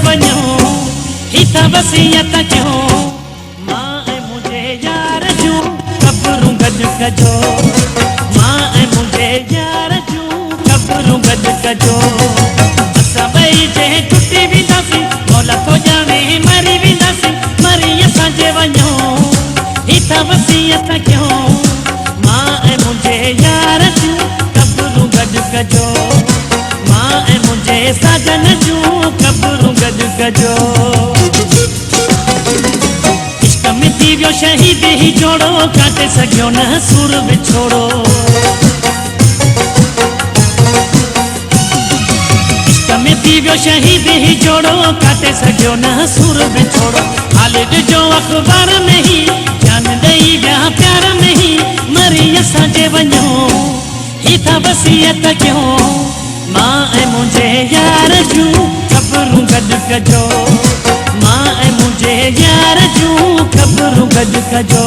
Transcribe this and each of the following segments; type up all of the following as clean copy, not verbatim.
वञो ही त वसियत कयो मां ऐं मुंहिंजे यार जूं ख़बरूं गॾु कजो मां ऐं मुंहिंजे यार जूं ख़बरूं गॾु कजो असां ॿई जंहिं टुटी वेंदासीं मौला तो ॼाणे मरी वेंदासीं मरी असांजे वञो ही त वसियत कयो मां ऐं मुंहिंजे यार जूं ख़बरूं गॾु कजो मां ऐं मुंहिंजे साजन जूं ख़बरूं गॾु कजो इश्क में थी वियो शहीद ही जोड़ो काटे सघियो न सुर विछोड़ो इश्क में थी वियो शहीद ही जोड़ो काटे सघियो न सुर विछोड़ो हाल ॾिजो अख़बार में ही जान ॾेई विया प्यार में ही मरी असांजे वञो ही त वसियत कयो मां ऐं मुंहिंजे यार जूं ख़बरूं गॾु कजो मां ऐं मुंहिंजे यार जूं ख़बरूं गॾु कजो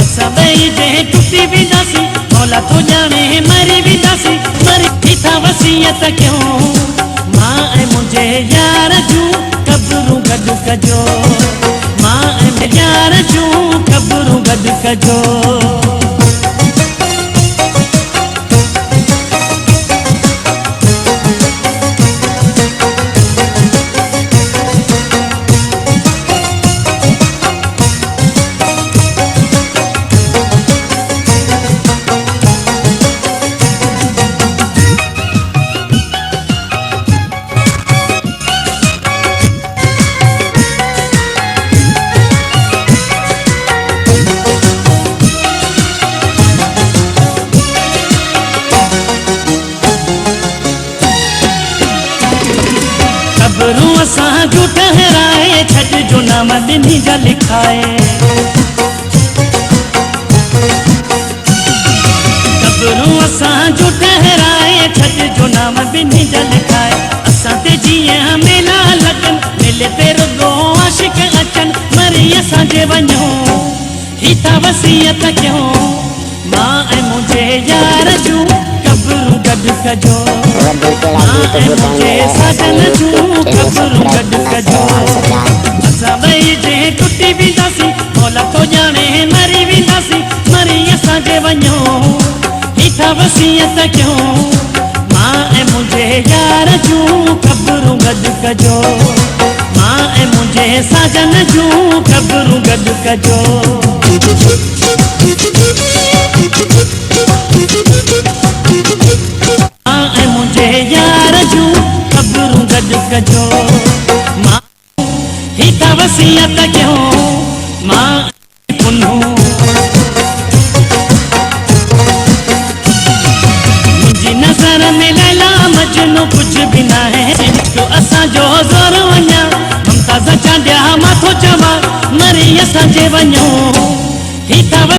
असां ॿई जंहिं टुटी वेंदासीं मौला तो ॼाणे मरी वेंदासीं मरी ही त वसियत कयो मां ऐं मुंहिंजे यार जूं ख़बरूं गॾु कजो मां ऐं मुंहिंजे यार जूं ख़बरूं गॾु कजो ख़बरूं असां जूं ठहराए छॾिजो नाम ॾिनी जा लिखाए ख़बरूं असां जूं ठहराए छॾिजो नाम ॾिनी जा लिखाए असां ते जीअं मेला लॻनि मेले ते रुॻो आशिक अचनि मरी असांजे वञो ही त वसियत कयो मां ऐं मुंहिंजे यार जूं ख़बरूं गॾु कजो मां ऐं मुंहिंजे साजन जूं ख़बरूं गॾु कजो असां ॿई जंहिं टुटी वेंदासीं मौला तो ॼाणे मरी वेंदासीं मरी असांजे वञो ही त वसियत कयो मां ऐं मुंहिंजे यार जूं ख़बरूं गॾु कजो मां ऐं मुंहिंजे साजन जूं ख़बरूं गॾु कजो मां ऐं मुंहिंजे यार जूं ख़बरूं गॾु कजो मां ही त वसियत कयो मां पुन्नू मुंहिंजी नज़र में लैला मजनू कुझु बि न आहे जो असांजो ज़ोर वञा ममताज़ चांडिया माथो चवां मरी असांजे वञो ही त